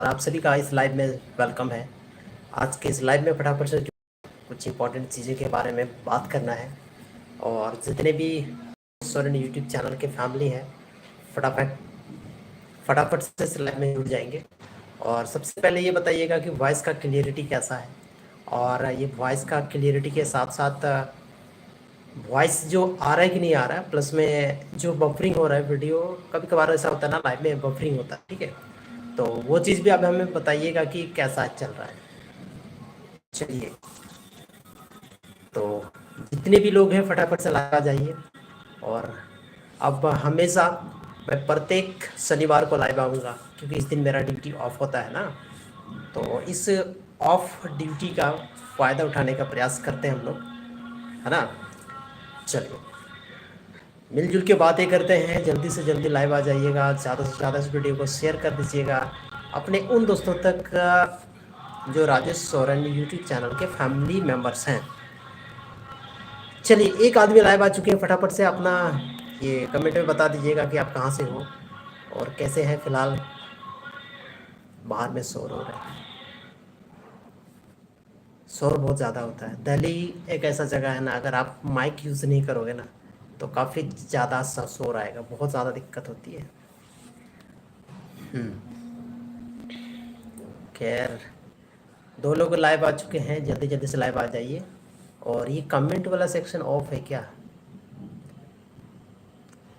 और आप सभी का इस लाइव में वेलकम है। आज के इस लाइव में फटाफट से कुछ इंपॉर्टेंट चीज़ों के बारे में बात करना है और जितने भी सोरेन यूट्यूब चैनल के फैमिली है फटाफट फटाफट से इस लाइव में जुड़ जाएंगे। और सबसे पहले ये बताइएगा कि वॉइस का क्लियरिटी कैसा है, और ये वॉइस का क्लियरिटी के साथ साथ वॉइस जो आ रहा है कि नहीं आ रहा है, प्लस में जो बफरिंग हो रहा है वीडियो, कभी कभार ऐसा होता है ना लाइव में बफरिंग होता है, ठीक है। तो वो चीज़ भी आप हमें बताइएगा कि कैसा चल रहा है। चलिए, तो जितने भी लोग हैं फटाफट से लगा जाइए। और अब हमेशा मैं प्रत्येक शनिवार को लाइव आऊँगा क्योंकि इस दिन मेरा ड्यूटी ऑफ होता है ना। तो इस ऑफ ड्यूटी का फ़ायदा उठाने का प्रयास करते हैं हम लोग, है ना। चलिए, मिलजुल के बातें करते हैं। जल्दी से जल्दी लाइव आ जाइएगा, ज़्यादा से ज़्यादा इस वीडियो को शेयर कर दीजिएगा अपने उन दोस्तों तक जो राजेश सोरेन यूट्यूब चैनल के फैमिली मेम्बर्स हैं। चलिए, एक आदमी लाइव आ चुके हैं, फटाफट से अपना ये कमेंट में बता दीजिएगा कि आप कहाँ से हो और कैसे हैं फिलहाल। बाहर में शोर हो रहा है, शोर बहुत ज़्यादा होता है। दिल्ली एक ऐसा जगह है ना, अगर आप माइक यूज़ नहीं करोगे ना तो काफ़ी ज़्यादा सा शोर आएगा, बहुत ज़्यादा दिक्कत होती है। खैर, दो लोग लाइव आ चुके हैं, जल्दी जल्दी से लाइव आ जाइए। और ये कमेंट वाला सेक्शन ऑफ है क्या?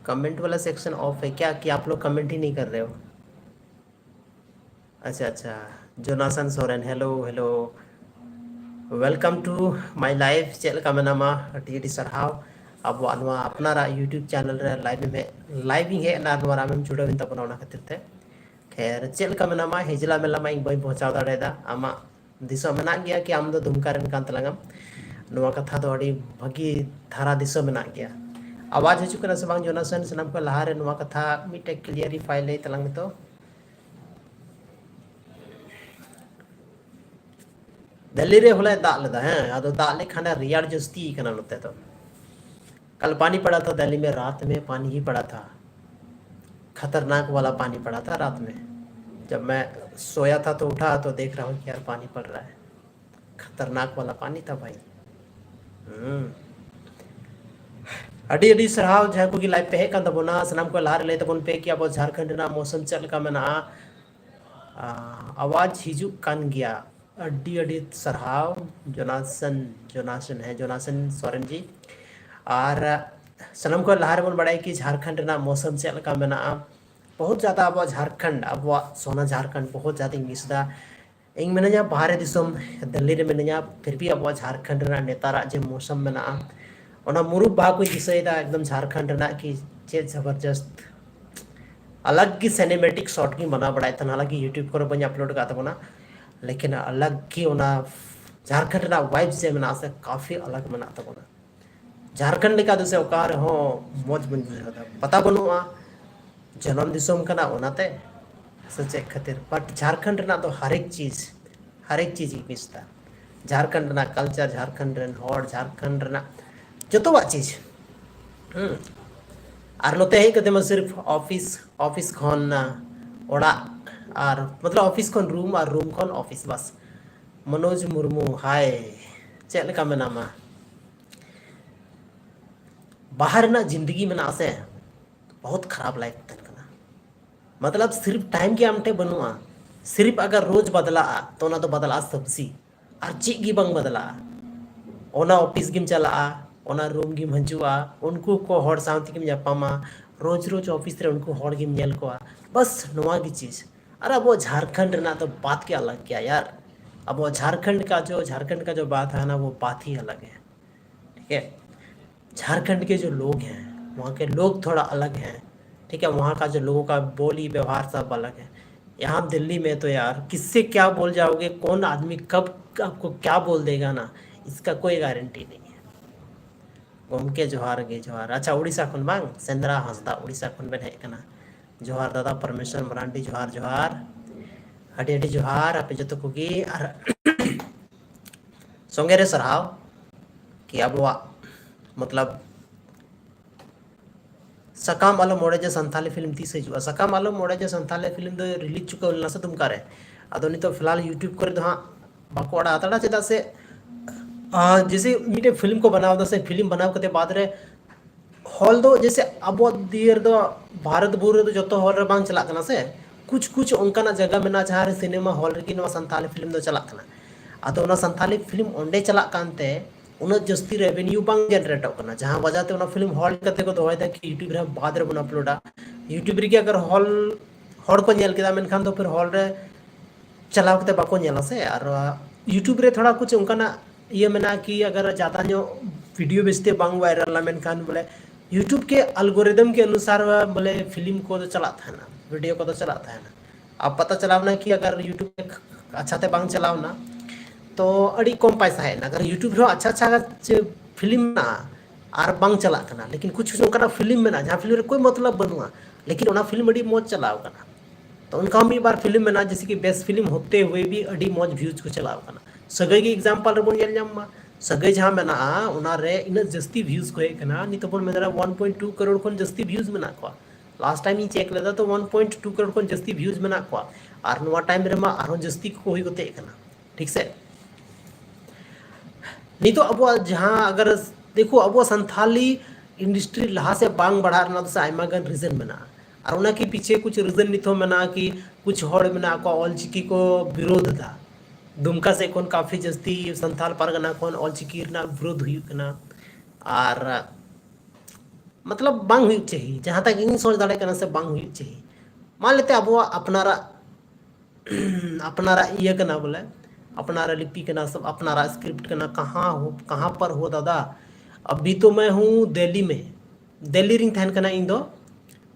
कमेंट वाला सेक्शन ऑफ है क्या कि आप लोग कमेंट ही नहीं कर रहे हो? अच्छा अच्छा, Jonason Soren, hello hello, welcome to my live. चल का मेनामा टी सरहाव अब अपना यूट्यूब चैनल लाइव में लाइविंग है ना राम जुड़े तबना खातिर ते। खैर, चल का मेनामा हेजला मेला मा इन बई पहुंचा दाड़ा आमा दिशा मेना गया कि आम दो दुमका रन कान तलंगम नवा कथा दो अड़ी भागी धारा दिशा मेना गया। आवाज हजू कना से बांग जोनासन सनम को लहा रे नवा कथा मिटे क्लियरिफाई ले तलंग तो दिल्ली रे होले दाग लेदा हैं। आदो दाग ले खाना रियार जस्ती कना नते तो कल पानी पड़ा था दिल्ली में, रात में पानी ही पड़ा था, खतरनाक वाला पानी पड़ा था रात में। जब मैं सोया था तो उठा तो देख रहा हूँ कि यार पानी पड़ रहा है, खतरनाक वाला पानी था भाई। अड़ी अड़ी सराव जहाँ को लाइव पे है का तबना सनम को लार ले तबन पे कि अब झारखंड ना मौसम चल का मना आवाज हिजुक कान गया। अड्डी अड्डी सराव जोनासन जोनासन है, जोनासन सोरेन जी। और सनम को लहार बन बड़ाई कि झारखंड ना मौसम चल का मना बहुत ज़्यादा अब झारखंड अब सोना झारखंड बहुत ज़्यादा मिसदा इन मिना बाहर दिसम दिल्ली रे मिना फिर भी अब झारखंड ना नेतारा जे मौसम मेना ओना मुरुब बा को दिसैदा एकदम झारखंड ना कि चे जबरदस्त अलग की सिनेमैटिक शॉट की बना बड़ाई था। हालांकि यूट्यूब पर बन अपलोड का था, लेकिन अलग की ओना झारखंड ना वाइब्स जे मेना से काफ़ी अलग मेना था। झारखंड लेका दूसरे ओकार हो मौज बन बुझा पता बनुआ जन्म दिसम कना ओनाते सचे खातिर, बट झारखंड ना तो हर एक चीज़ ही मिसता। झारखंड ना कल्चर, झारखंड रन हॉर, झारखंड ना जोतोवा चीज़ और नोते ही कते मैं सिर्फ ऑफिस खन ओड़ा और मतलब ऑफिस खन रूम और रूम खन ऑफिस बस। मनोज मुर्मू हाय, चल का मेनामा बाहर ना जिंदगी में ना से बहुत खराब लाइफ तन कना। मतलब सिर्फ टाइम के आमटे बनुआ, सिर्फ अगर रोज बदला तो ना तो बदला सब्जी और चीज की बंग बदला ओना ऑफिस गिम चला ओना रूम गिम हजुआ उनको को हर सावती गिम जापामा रोज रोज ऑफिस रे उनको हर गिम नेल को बस नवा की चीज़। अरे अब वो झारखंड ना तो बात क्या अलग क्या यार। अब वो झारखंड का जो बात है ना वो बात ही अलग है, ठीक है। झारखंड के जो लोग हैं वहाँ के लोग थोड़ा अलग हैं, ठीक है। वहाँ का जो लोगों का बोली व्यवहार सब अलग है। यहाँ दिल्ली में तो यार किससे क्या बोल जाओगे, कौन आदमी कब आपको क्या बोल देगा ना, इसका कोई गारंटी नहीं है। गमके जोहार गे जोहार। अच्छा, उड़ीसा खन बांग सेंद्रा हंसदा उड़ीसा खन बेन हेज कना। जोहार दादा परमेश्वर मरांडी जोहार जोहार, अडी अडी जोहार आपे जतो कोगी। और संगे रे सरहाव कि अब मतलब सकाम आलम मोड़े जो संथाली फिल्म तीस हजू सकाम आलम मोड़े जो संथाली फिल्म दो रिलीज चुका ना से तुम करे अदो नितो फिलहाल यूट्यूब करे दो हाँ बाको अड़ा आतड़ा चेदा से जैसे मिटे फिल्म को बनाव दो से फिल्म बनाव कते बाद रे हॉल दो जैसे अब दियर दो भारत बुरे दो जो हॉल रे बांग चला कना से कुछ कुछ उनका जगह में जहाँ रे सिनेमा हॉल रे की संताली फिल्म दो चला कना अदो ना संताली फिल्म ओंडे चला कानते उन जस्ती रेवेन्यू बांग जनरेट होना जहाँ वजह ते फिल्म हॉल कते को दोय कि यूट्यूब रे बाद रे बन अपलोडा यूट्यूब रे अगर हॉल हॉल को नेल केदा मेनखान तो फिर हॉल रे चलाव कते बाको नेला से और यूट्यूब रे थोड़ा कुछ उनका ये मेना कि अगर ज़्यादा जो वीडियो बेचते बांग वायरल मेनखान बोले यूट्यूब के एल्गोरिदम के अनुसार बोले फिल्म को तो चलाता है ना वीडियो को तो चलाता है ना अब पता चलावना कि अगर यूट्यूब अच्छा ते बांग चलावना तो अड़ी कम पैसा है ना अगर यूट्यूब रो अच्छा अच्छा फिल्म ना और बांग चला करना लेकिन कुछ उनका फिल्म में ना जहाँ फिल्म रे कोई मतलब बनुआ लेकिन उना फिल्म अड़ी मौज चलाव करना तो उनका हम एक बार फिल्म में ना जैसे कि बेस्ट फिल्म होते हुए भी अड़ी मौज व्यूज को चलाव करना सगई की एग्जांपल रे बोन येल जामा सगई जहाँ में ना उना रे इन जस्ती व्यूज को है करना नहीं तो बोन में 1.2 करोड़ खन जस्ती व्यूज में ना को लास्ट टाइम ही चेक लेदा तो 1.2 करोड़ खन जस्ती व्यूज में ना को और नवा टाइम रे मा आरो जस्ती को होई गोते करना ठीक से नहीं तो अब जहाँ अगर देखो अब संथाली इंडस्ट्री लहा से बांग बढ़ा रहा तो आयमा गन रीजन में और उना के पीछे कुछ रीजन निथो में कि कुछ हड़ में ऑलचिकी को विरोध था दुमका से कौन काफ़ी जस्ती संथाल पारगना कौन ऑलचिकी विरोध हुई और मतलब बांग हुई चाहिए जहाँ तक इन सोच दाड़े करना से बांग हुई चाहिए मान लेते अब अपनारा अपनारा ये करना बोले अपनारा लिपि करना सब अपनारा स्क्रिप्ट करना कहाँ पर हो दादा अभी तो मैं हूँ दिल्ली में दिल्ली रिंग थैन करना इन दो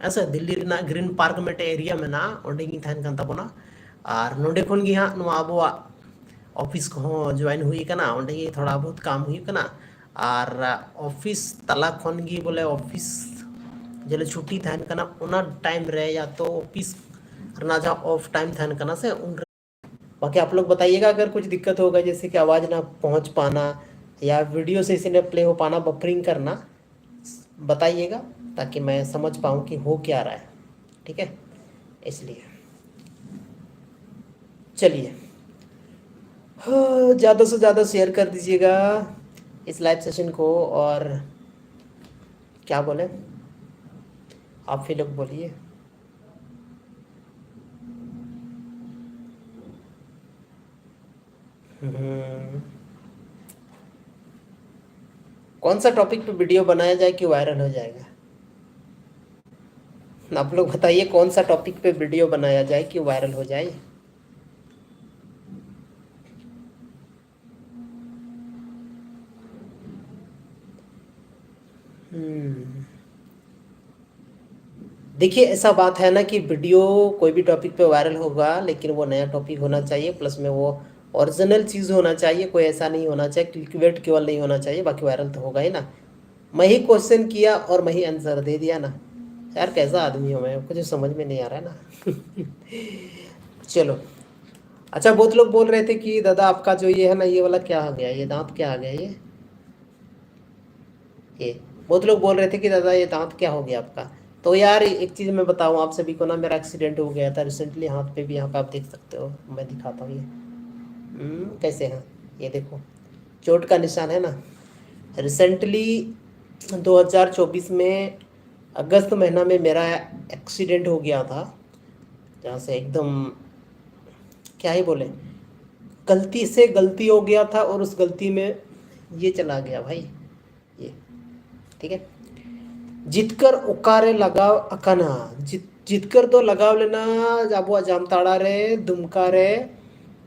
ऐसा दिल्ली रिना ग्रीन पार्क में एरिया में ना ओंडे गिन थैन करता बोना और नोडे खन गी हाँ नुआ अब ऑफिस को ज्वाइन हुई करना ओंडे गी थोड़ा बहुत काम हुई करना और ऑफिस तला खन गी बोले ऑफिस जले छुट्टी थैन करना उना टाइम रे या तो ऑफिस ना जहाँ ऑफ टाइम थैन करना से उन बाकी आप लोग बताइएगा अगर कुछ दिक्कत होगा जैसे कि आवाज़ ना पहुंच पाना या वीडियो से इसी ने प्ले हो पाना बफरिंग करना बताइएगा ताकि मैं समझ पाऊँ कि हो क्या रहा है ठीक है इसलिए चलिए ज़्यादा से ज़्यादा शेयर कर दीजिएगा इस लाइव सेशन को और क्या बोले आप भी लोग बोलिए कौन सा टॉपिक पे वीडियो बनाया जाए कि वायरल हो जाएगा आप लोग बताइए कौन सा टॉपिक पे वीडियो बनाया जाए कि वायरल हो जाए देखिए ऐसा बात है ना कि वीडियो कोई भी टॉपिक पे वायरल होगा लेकिन वो नया टॉपिक होना चाहिए प्लस में वो ओरिजिनल चीज़ होना चाहिए कोई ऐसा नहीं होना चाहिए क्लिकबेट केवल नहीं होना चाहिए बाकी वायरल तो होगा ही ना मैं ही क्वेश्चन किया और मैं ही आंसर दे दिया ना यार कैसा आदमी हूँ मैं कुछ समझ में नहीं आ रहा है ना चलो अच्छा बहुत लोग बोल रहे थे कि दादा आपका जो ये है ना ये वाला क्या आ गया ये दांत क्या आ गया ये बहुत लोग बोल रहे थे कि दादा ये दांत क्या हो गया आपका तो यार एक चीज़ मैं बताऊँ आप सभी को ना मेरा एक्सीडेंट हो गया था रिसेंटली हाथ पे भी यहाँ पे आप देख सकते हो मैं दिखाता हूँ ये कैसे हैं ये देखो चोट का निशान है ना रिसेंटली 2024 में अगस्त महीना में मेरा एक्सीडेंट हो गया था जहाँ से एकदम क्या ही बोले गलती से गलती हो गया था और उस गलती में ये चला गया भाई ये ठीक है जितकर उकारे लगाव अकाना जितकर तो लगाव लेना जब वो जामताड़ा रे दुमका रे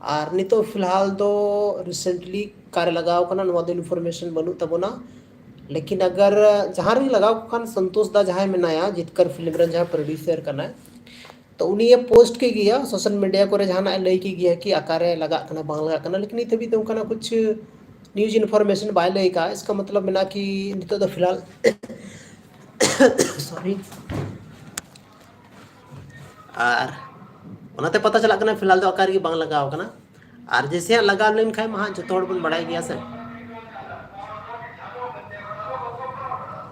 और नहीं तो फिलहाल तो रिसेंटली कार्य लगाव करना नवा दो इन्फॉर्मेशन बनू तब ना लेकिन अगर जहाँ री लगाव खान संतोष दा जहाँ में नया जितकर फिल्म रन जहाँ प्रोड्यूसर करना है तो उन्हें ये पोस्ट के गया सोशल मीडिया को जहाँ लई की गया कि आकारे लगा करना बांग लगा करना लेकिन तभी तो उनका कुछ न्यूज इन्फॉर्मेशन बाय लई का इसका मतलब ना कि नहीं तो फिलहाल सॉरी और उनाते पता चला करना फिलहाल तो आकार की बांग लगाव करना और जैसे लगा लेन खाए महा जो तोड़ बन बढ़ाई गया सर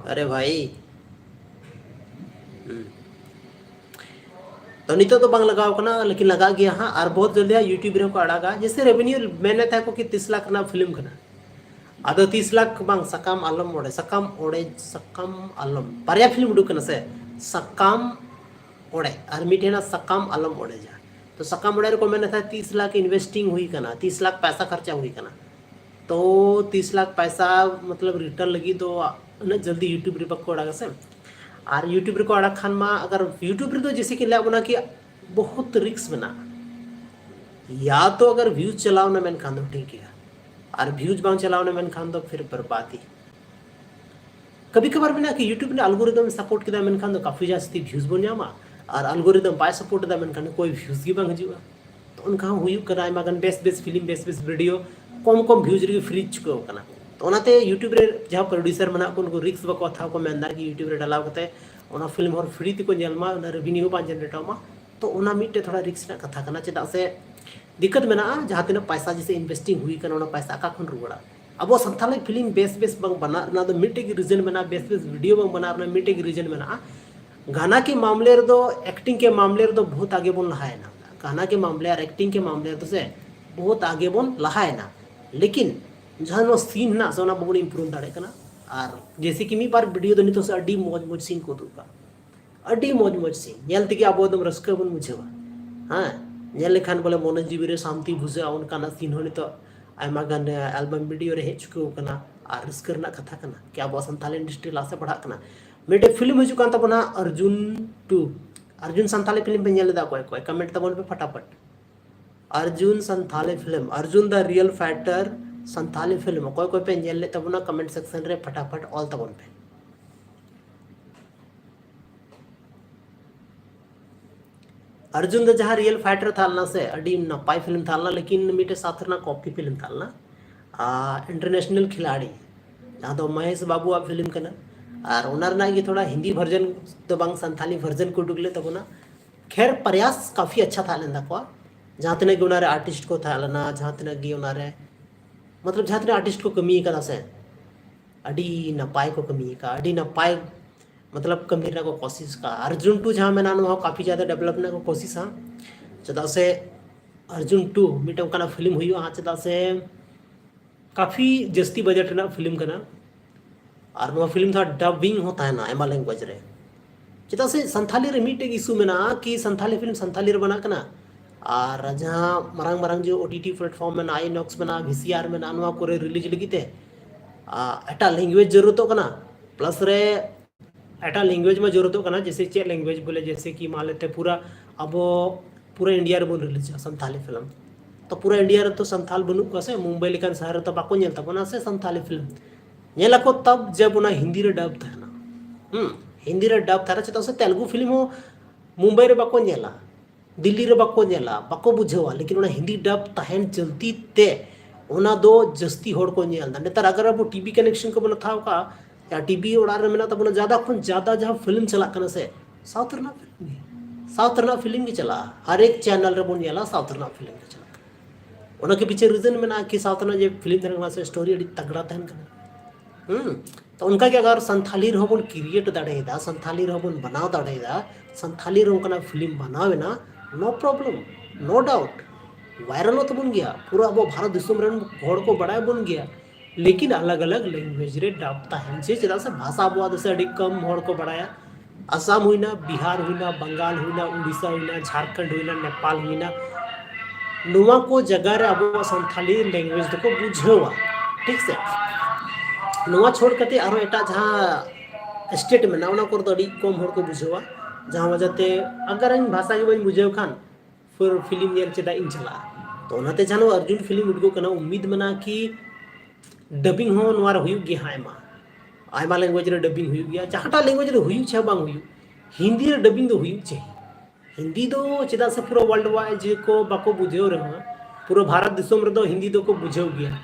अरे भाई तो नितो तो बांग लगाव कना लेकिन लगा गया हाँ और बहुत जल्दी यूट्यूब रे को अड़ागा जैसे रेवेन्यू मैंने था को कि 30 लाख ना फिल्म कना आदो 30 लाख बांग सकाम आलम ओडे सकम आलम बारिया फिल्म उडुक कना से सकाम ओडे और मिटेना सकाम आलम ओडे जा तो सकाम ओडे को मैंने था 30 लाख इन्वेस्टिंग हुई कना 30 लाख पैसा खर्चा हुई कना तो 30 लाख पैसा मतलब रिटर्न लगी तो उन्हें जल्दी यूट्यूब रे बको अड़ागा से और यूट्यूब रे को अड़ाग खान मा अगर यूट्यूब रे तो जैसे कि ले बना कि बहुत रिक्स बना या तो अगर व्यूज चलाओ ना मैंने खान दो ठीक है और व्यूज बांग चलाओ ना मैंने खान दो फिर बर्बादी कभी कभार बना कि यूट्यूब ने एल्गोरिदम सपोर्ट किया मैंने खान दो काफी जास्ती व्यूज बन जामा और एल्गोरिदम बाय सपोर्ट दा मैंने खान कोई व्यूज की बांग हजुआ तो उनका हुई करा मगन बेस्ट फिल्म बेस्ट वीडियो कम व्यूज रे फ्री चुको कना तो ओनाते यूट्यूब रे जहां प्रोड्यूसर मना को उनको रिक्स बको था को मेंदार की यूट्यूब रे डालाव कते ओना फिल्म और फ्री ती को जेलमा ओना रेवेन्यू बा जनरेटमा तो ओना मिटे थोड़ा रिक्स ना कथा कना चेदा से दिक्कत मेना जहां तिना पैसा जैसे इन्वेस्टिंग हुई कना ओना पैसा का खन रुगड़ा अब संथाली फिल्म बेस्ट बंग बना ना तो मिटे की रीजन मेना बेस्ट वीडियो बंग बना ना मिटे की रीजन मेना गाना के मामले रे दो एक्टिंग के मामले रे दो बहुत आगे बोन लहाय ना गाना के मामले और एक्टिंग के मामले तो से बहुत आगे बोन लहाय ना लेकिन जहां सीन ना सोना बबन इम्प्रूव दाड़े कना और जैसे कि मी बार वीडियो दो नितो से अडी मौज सीन को दुका अडी मौज सीन नेल तके अब एकदम रस्का बन मुझेवा हां नेल लेखान बोले मन जीवी रे शांति बुझे उनका ना सीन हो नितो आयमा गान एल्बम वीडियो रे हेच को कना और रस्का ना कथा कना कि अब संताल इंडस्ट्री लासे पढ़ा कना मेटे फिल्म हजू कान तबना अर्जुन 2 अर्जुन संताली फिल्म पे नेल दा कोई कमेंट तबन पे फटाफट Arjun Santhali film Arjun the real fighter Santhali film कोई पे नेल ले तबना कमेंट सेक्शन रे फटाफट ऑल तबन पे अर्जुन द जहां रियल फाइटर थालना से अडी नपाई फिल्म थालना लेकिन मीटे साथरना कॉपी फिल्म थालना इंटरनेशनल खिलाड़ी जहां तो महेश बाबू आ फिल्म कना और ओनर ना ये थोड़ा हिंदी वर्जन तो बांग संथाली वर्जन को डुगले तबना खैर प्रयास काफी अच्छा था लेंदा को जहां तने गे ओनारे आर्टिस्ट को था लना जहां तने गे ओनारे मतलब जहां तने आर्टिस्ट को कमी कदा से अडी नपाई को कमी का अडी नपाई मतलब कमीरना को कोशिश का अर्जुन 2 जहां मैंने वहाँ काफी ज्यादा डेवलपमेंट को कोशिश हाँ चदा से अर्जुन 2 मिटे का फिल्म हुई हाँ चदा से काफी जस्ती बजट ना फिल्म कना और नो फिल्म था डबिंग होता है ना एमा लैंग्वेज रे चदा से संथाली रे मिटे इशू में ना कि संथाली फिल्म संथाली रे बना कना और जहाँ मरंग जो ओटीटी प्लेटफॉर्म में आईनॉक्स में ना वीसीआर में ना नवा को रिलीज लगीते एटा लैंग्वेज जरूरत कना प्लस रे एटा लैंग्वेज में जरूरत कना जैसे चे लैंग्वेज बोले जैसे कि मान लेते पूरा अब पूरा इंडिया रे बोल रिलीज संथाली फिल्म तो पूरा इंडिया रे तो संथाल बनू कसे मुंबई लेकिन शहर तो बाको नेल तबना से संथाली फिल्म नेला को तब जब उना हिंदी रे डब था ना हिंदी रे डब था चेता से तेलुगु फिल्म हो मुंबई रे बाको नेला दिल्ली रे बाको नेला बाको बुझेवा लेकिन उना हिंदी डब तहन चलती ते उना दो जस्ती होड़ को नेल दा नेतर अगर अब टीवी कनेक्शन को बना था का या टीवी ओडार रे मेना तबना ज्यादा खन ज्यादा जहां फिल्म चला कना से साउथ रना फिल्म की चला हर एक चैनल रे बन नेला साउथ रना फिल्म के चला उना के पीछे रीजन में ना कि साउथ रना जे फिल्म तहन से स्टोरी अडी तगड़ा तहन कना तो उनका क्या अगर संथाली रे बन क्रिएट दाड़ेदा संथाली रे बन बनाव दाड़ेदा संथाली रे उनका फिल्म बनावे ना no problem no doubt viral तो बन गया पूरा अब भारत दिसम रन घोड़ को बढ़ाए बन गया लेकिन अलग अलग लैंग्वेज रे डाबता है से चेदा से भाषा बुआ से अड़ी कम होड़ को बढ़ाया असम हुईना बिहार हुईना बंगाल हुईना उड़ीसा हुईना झारखंड हुईना नेपाल हुईना नुआ को जगह रे अब संथाली लैंग्वेज को बुझेवा ठीक से नुआ छोड़ कते आरो एटा जहां स्टेट में ना को तो अड़ी कम होड़ को बुझेवा जहां वजहते अगर इन भाषा के बन बुझेव खान फिर फिल्म नेल चेदा इन चला तो ओनाते जानो अर्जुन फिल्म उडगो कना उम्मीद मना कि डबिंग हो नवार हुई गया आयमा लैंग्वेज रे डबिंग हुई गया जहाटा लैंग्वेज रे हुई छे बांग हुई हिंदी रे डबिंग दो हुई छे हिंदी दो चेदा से पूरा वर्ल्ड वाइड जे को बाको बुझेव रे पूरा भारत दिसम रे दो हिंदी दो को बुझेव गया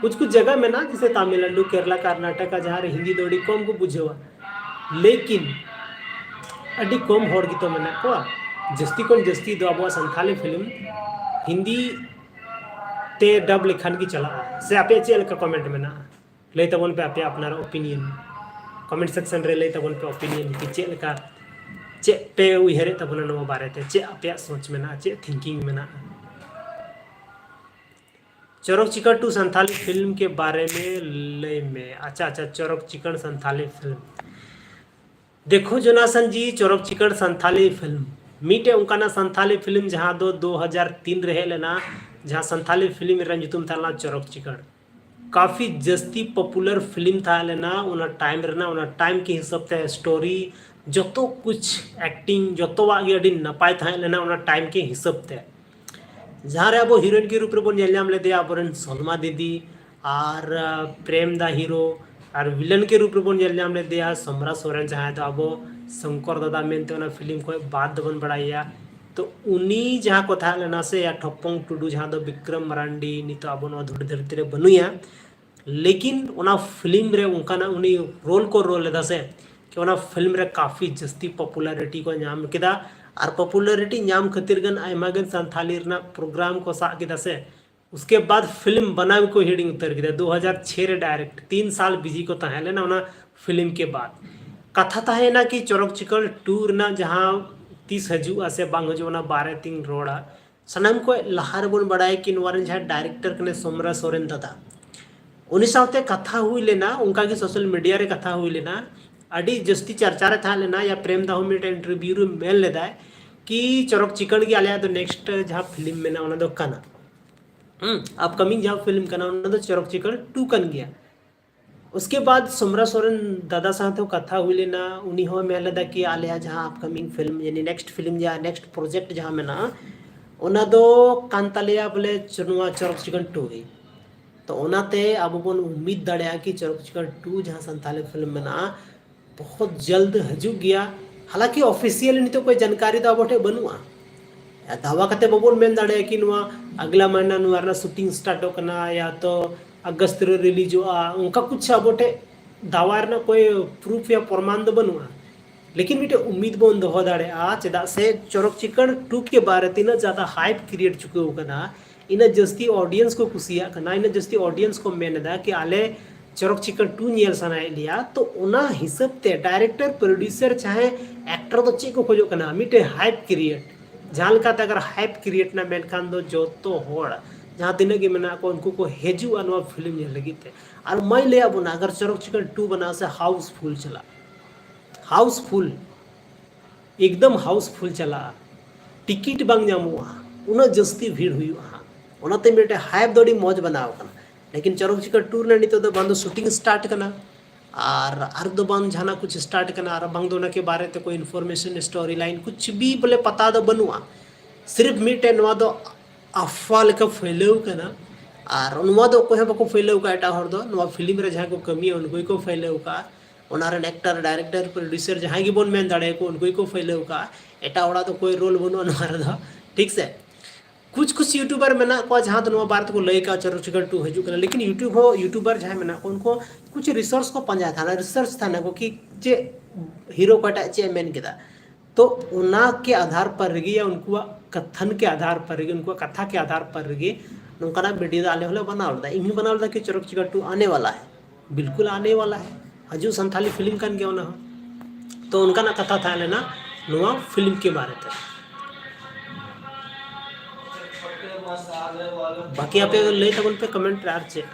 कुछ जगह में ना जैसे तमिलनाडु केरला कर्नाटक जहाँ हिंदी दो कम को बुझेवा लेकिन अड़ी कम होड़ की तो मेना को जस्ती को जस्ती दो अब संथाली फिल्म हिंदी ते डब लिखान की चला से आपे चेल का कमेंट में ना ले तबन पे आपे अपना ओपिनियन कमेंट सेक्शन रे ले तबन पे ओपिनियन कि चेल का चे पे उयहरे तबना नवा बारेते चे आपे सोच में चे थिंकिंग में चरक चिकन 2 संथाली फिल्म के बारे में ले में अच्छा चरक चिकन संथाली फिल्म देखो जोनासन जी चरक चिकन संथाली फिल्म मीटे उनका संथाली फिल्म जहाँ दो 2003 रहे लेना जहाँ संथाली फिल्म रंजुतुम था चरक चिकन काफ़ी जस्ती पॉपुलर फिल्म था लेना उन टाइम के हिसाब से स्टोरी जो तो कुछ एक्टिंग जो तो नपाय था लेना उन टाइम के हिसाब से जहाँ रे अब हिरोइन के रूप में बन नेल लेदे अब सलमा दीदी और प्रेम दा हीरो और विलन के रूप में बन नेल लेदे समरा सोरेन जहाँ तो अब शंकर दादा मेनते फिल्म को बात बन बड़ाया तो उन्हीं जहाँ को था लेना से या ठप्पंग टुडू जहाँ दो विक्रम मरांडी नितो अब धुड़ धरती रे बनुया लेकिन उना फिल्म रे उनका उन्हीं रोल को रोल लेदा से कि उना फिल्म रे काफ़ी जस्ती पॉपुलैरिटी को नाम केदा और पॉपुलैरिटी नाम खातिर गन आयमा गन संथाली रना प्रोग्राम को सा केदा से उसके बाद फिल्म बनावे को हिडिंग उतर केदा 2006 रे डायरेक्ट 3 साल बिजी को तहे लेना उना फिल्म के बाद कथा तहे ना कि चरक चिकन टूर ना जहाँ 30 हजुआ से बांग हजुआ बारे तिंग रोड़ा सनम को लहार बन बड़ाए कि नवारन जहाँ डायरेक्टर कने सोमरा सोरेन दादा उन्हीं साथ कथा हुई लेना उनका की सोशल मीडिया रे कथा हुई लेना अड़ी जस्ती चर्चा रे था लेना या प्रेम दाहो में इंटरव्यू रे मेल लेदा है कि चरक चिकन की आलिया तो नेक्स्ट जहाँ फिल्म में ना उन्हें दो कना अपकमिंग जहाँ फिल्म कना उन्हें तो चरक चिकन 2 कन गया उसके बाद सोमरा सोरेन दादा साथ हो कथा हुई लेना उन्हीं हो मेल लेदा कि आलिया जहाँ अपकमिंग फिल्म यानी नेक्स्ट फिल्म या नेक्स्ट प्रोजेक्ट जहाँ में ना उन्हें दो कांतालिया बोले चुनुआ चरक चिकन 2 गई तो उनाते अब बन उम्मीद दाड़िया कि चरक चिकन 2 जहाँ संथाली फिल्म में ना बहुत जल्द हजू गया हालांकि ऑफिशियल नहीं तो कोई जानकारी तो अब बनुआ दावा करते बबन मेन दाड़े कि अगला महीना नुआरना शूटिंग स्टार्ट होना या तो अगस्त रे रिलीज उनका कुछ अब दावा कोई प्रूफ या प्रमाण तो बनुआ लेकिन मिटे उम्मीद बन दो दाड़े चेदा से चरक चिकन 2 के बारे तीना ज़्यादा हाइप क्रिएट चुके होना इन जस्ती ऑडियंस को कुसिया करना इन जस्ती ऑडियंस को मेनदा कि आले चरक चिकन 2 नेल सनाए लिया तो उना हिसाब ते डायरेक्टर प्रोड्यूसर चाहे एक्टर तो चे को खोजो करना मिटे हाइप क्रिएट जहाँ लेका अगर हाइप क्रिएट ना मेन खान दो जो तो होड़ जहाँ तीन के मेना को उनको को हेजू अनवा फिल्म ने लगी थे और मैं ले अब ना अगर चरक चिकन 2 बना से हाउसफुल चला हाउसफुल एकदम हाउसफुल चला टिकट बांग जामुआ उना जस्ती भीड़ हुई उनाते मिटे हाइप दौड़ी मौज बनाव करना लेकिन चरक चिकन 2 ने नितो दो बांधो शूटिंग स्टार्ट करना और दो बांध जाना कुछ स्टार्ट करना और बांग दोना के बारे ते कोई इन्फॉर्मेशन स्टोरी लाइन कुछ भी बोले पता दो बनुआ सिर्फ मिटे नवा दो अफवाह लेका फैलाव करना और नवा दो कोई बाको फैलाव का एटा हर दो नवा फिल्म रे जहाँ को कमी है उनको को फैलाव का उनारन एक्टर डायरेक्टर प्रोड्यूसर जहाँ की बोन मेन दाड़े को उनको को फैलाव का एटा ओड़ा तो कोई रोल बनुआ नवा दो ठीक से कुछ यूट्यूबर मेना को जहाँ तो बात को लय का चरक चिकन 2 हजू करना लेकिन यूट्यूबर जहाँ मेना उनको कुछ रिसर्च को पंजा था ना रिसर्च था ना को कि चे हीरो कटा चे मेन केदा तो उना के आधार पर रही या उनको कथन के आधार पर रही उनको कथा के आधार पर रही उनका वीडियो आले वाले बनावल इन बनावल कि चरक चिकन 2 आने वाला है बिल्कुल आने वाला है हजू संथाली फिल्म कान गया ना तो उनका ना कथा था लेना नुआ फिल्म के बारे में बाकी आप ले तब पे कमेंट यार चेक